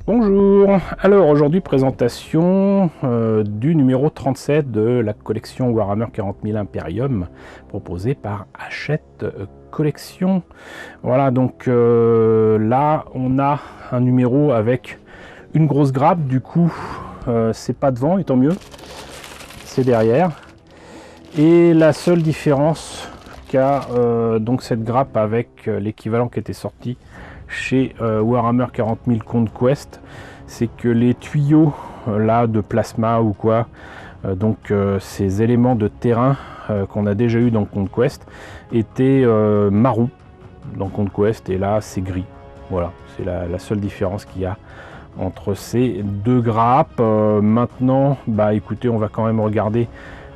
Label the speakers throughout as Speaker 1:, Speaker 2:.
Speaker 1: Bonjour, alors aujourd'hui présentation du numéro 37 de la collection Warhammer 40 000 Imperium proposée par Hachette Collection. Voilà, donc là on a un numéro avec une grosse grappe, du coup c'est pas devant et tant mieux, c'est derrière. Et la seule différence qu'a donc cette grappe avec l'équivalent qui était sorti chez Warhammer 40 000 Conquest, c'est que les tuyaux là de plasma ou quoi, donc ces éléments de terrain qu'on a déjà eu dans Conquest étaient marron dans Conquest, et là c'est gris. Voilà, c'est la seule différence qu'il y a entre ces deux grappes. Maintenant, bah écoutez, on va quand même regarder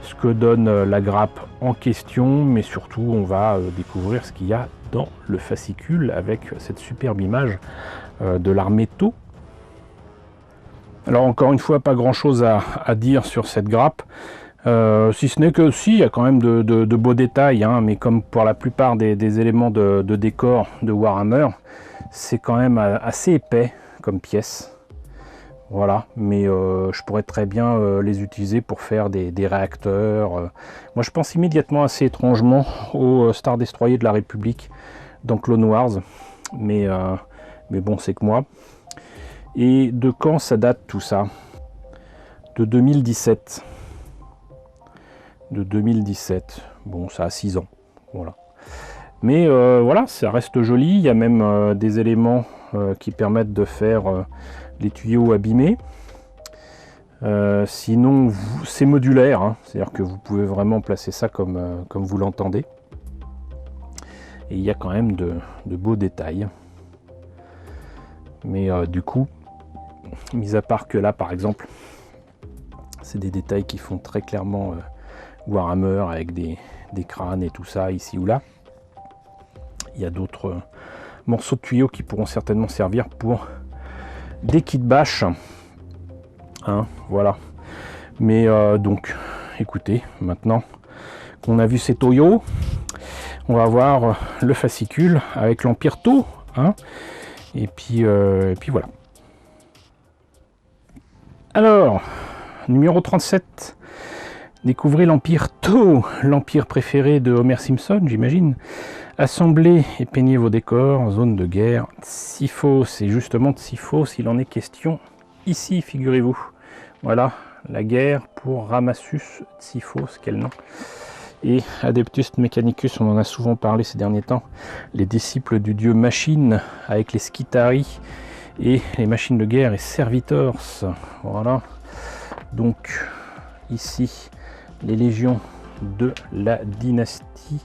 Speaker 1: ce que donne la grappe en question, mais surtout on va découvrir ce qu'il y a dans le fascicule avec cette superbe image de l'armée Tau. Alors encore une fois, pas grand chose à dire sur cette grappe, si ce n'est que si, il y a quand même de beaux détails, hein, mais comme pour la plupart des éléments de décor de Warhammer, c'est quand même assez épais comme pièce. Voilà, mais je pourrais très bien les utiliser pour faire des réacteurs. Moi je pense immédiatement assez étrangement au Star Destroyer de la République dans Clone Wars, mais bon, c'est que moi. Et de quand ça date tout ça? De 2017. De 2017. Bon, ça a 6 ans. Voilà. Mais voilà, ça reste joli. Il y a même des éléments qui permettent de faire les tuyaux abîmés. Sinon, c'est modulaire, hein, c'est-à-dire que vous pouvez vraiment placer ça comme vous l'entendez. Et il y a quand même de beaux détails. Mais du coup, mis à part que là, par exemple, c'est des détails qui font très clairement Warhammer avec des crânes et tout ça, ici ou là. Il y a d'autres morceaux de tuyaux qui pourront certainement servir pour des kits bâches. Hein, voilà. Mais donc, écoutez, maintenant qu'on a vu ces toyos, on va voir le fascicule avec l'Empire Tau. Hein, et puis voilà. Alors, numéro 37. Découvrez l'Empire Tau, l'empire préféré de Homer Simpson, j'imagine. Assemblez et peignez vos décors, zone de guerre, Siphos. Et justement de Siphos, il en est question ici, figurez-vous. Voilà, la guerre pour Ramassus Siphos, quel nom. Et Adeptus Mechanicus, on en a souvent parlé ces derniers temps. Les disciples du dieu Machine, avec les Skitarii et les machines de guerre et Servitors. Voilà, donc ici les légions de la dynastie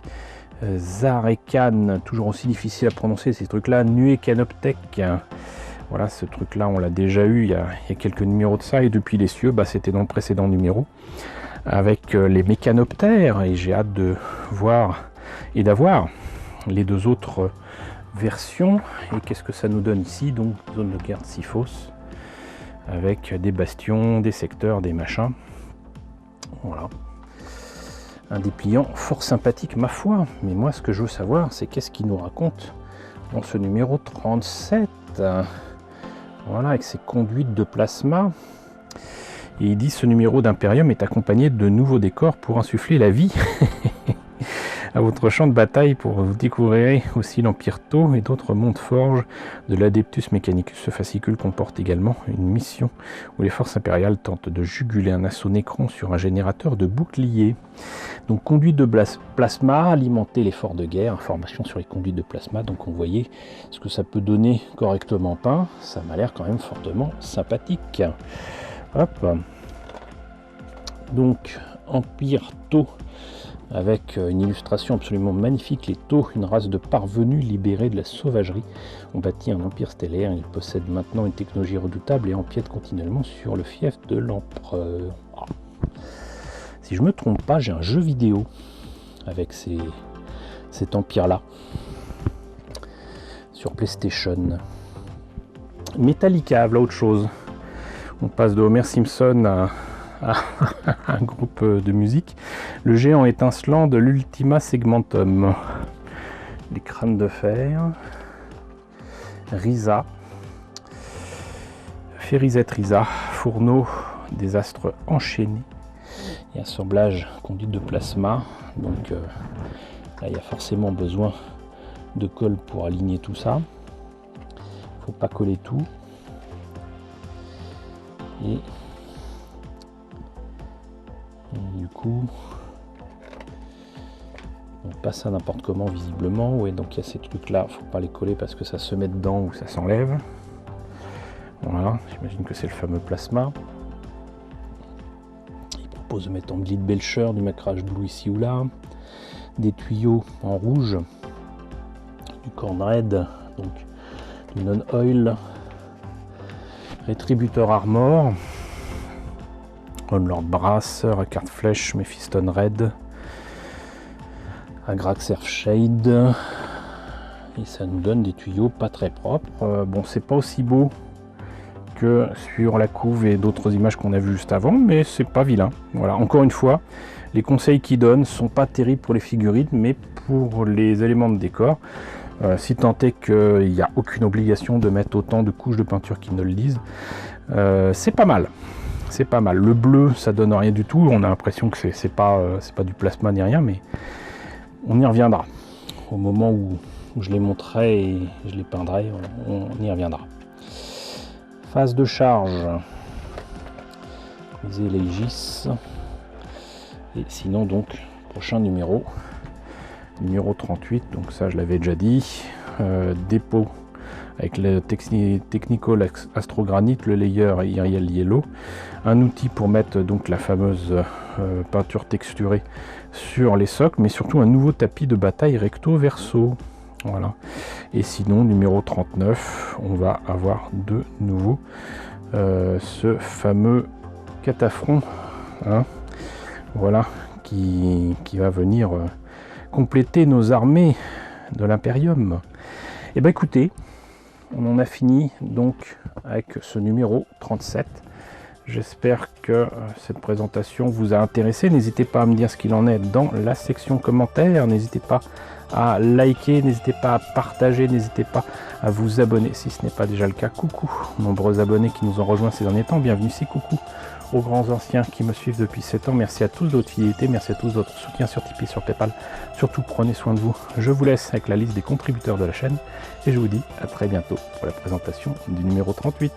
Speaker 1: Zarekan, toujours aussi difficile à prononcer ces trucs là, Nuekanoptek. Voilà, ce truc là on l'a déjà eu il y a quelques numéros de ça, et depuis les cieux, bah, c'était dans le précédent numéro avec les mécanoptères, et j'ai hâte de voir et d'avoir les deux autres versions. Et qu'est-ce que ça nous donne ici? Donc zone de guerre de Siphos avec des bastions, des secteurs, des machins. Voilà, un dépliant fort sympathique ma foi. Mais moi ce que je veux savoir, c'est qu'est-ce qu'il nous raconte dans ce numéro 37. Voilà, avec ses conduites de plasma. Et il dit: ce numéro d'Imperium est accompagné de nouveaux décors pour insuffler la vie à votre champ de bataille. Pour vous découvrir aussi l'Empire Tau et d'autres mondes forges de l'Adeptus Mechanicus. Ce fascicule comporte également une mission où les forces impériales tentent de juguler un assaut Nécron sur un générateur de boucliers. Donc conduite de plasma, alimenter l'effort de guerre, information sur les conduites de plasma. Donc on voyait ce que ça peut donner correctement peint. Ça m'a l'air quand même fortement sympathique. Hop. Donc Empire Tau, avec une illustration absolument magnifique. Les Tau, une race de parvenus libérés de la sauvagerie, ont bâti un empire stellaire. Ils possèdent maintenant une technologie redoutable et empiètent continuellement sur le fief de l'empereur. Ah. Si je me trompe pas, j'ai un jeu vidéo avec cet empire-là sur PlayStation. Metallica, voilà autre chose. On passe de Homer Simpson à un groupe de musique. Le géant étincelant de l'Ultima Segmentum. Les crânes de fer. Risa. Férisette Risa, fourneau des astres enchaînés et assemblage conduite de plasma. Donc là, il y a forcément besoin de colle pour aligner tout ça. Faut pas coller tout. Et du coup, on passe à n'importe comment visiblement. Ouais, donc il y a ces trucs là, faut pas les coller parce que ça se met dedans ou ça s'enlève. Voilà, j'imagine que c'est le fameux plasma. Il propose de mettre en guide Belcher du macrage blue ici ou là, des tuyaux en rouge, du corn red, donc du non-oil, rétributeur armor, Onlord Brass, carte flèche, Mephiston red, Agrax Earthshade, et ça nous donne des tuyaux pas très propres. Bon, c'est pas aussi beau que sur la couve et d'autres images qu'on a vues juste avant, mais c'est pas vilain. Voilà, encore une fois, les conseils qu'ils donnent sont pas terribles pour les figurines, mais pour les éléments de décor, si tant est qu'il n'y a aucune obligation de mettre autant de couches de peinture qu'ils ne le disent, c'est pas mal. C'est pas mal. Le bleu, ça donne rien du tout. On a l'impression que c'est pas du plasma ni rien, mais on y reviendra au moment où je les montrerai et je les peindrai. On y reviendra. Phase de charge, les Aegis. Et sinon, donc, prochain numéro 38, donc ça je l'avais déjà dit. Dépôt avec le Technical Astrogranite, le layer Iriel Yellow. Un outil pour mettre donc la fameuse peinture texturée sur les socles, mais surtout un nouveau tapis de bataille recto verso. Voilà. Et sinon, numéro 39, on va avoir de nouveau ce fameux catafron, hein, voilà, qui va venir compléter nos armées de l'Imperium. Et bien écoutez, on en a fini donc avec ce numéro 37. J'espère que cette présentation vous a intéressé. N'hésitez pas à me dire ce qu'il en est dans la section commentaires. N'hésitez pas à liker, n'hésitez pas à partager, n'hésitez pas à vous abonner si ce n'est pas déjà le cas. Coucou, nombreux abonnés qui nous ont rejoints ces derniers temps. Bienvenue ici, coucou aux grands anciens qui me suivent depuis 7 ans. Merci à tous de votre fidélité, merci à tous de votre soutien sur Tipeee, sur Paypal. Surtout, prenez soin de vous. Je vous laisse avec la liste des contributeurs de la chaîne et je vous dis à très bientôt pour la présentation du numéro 38.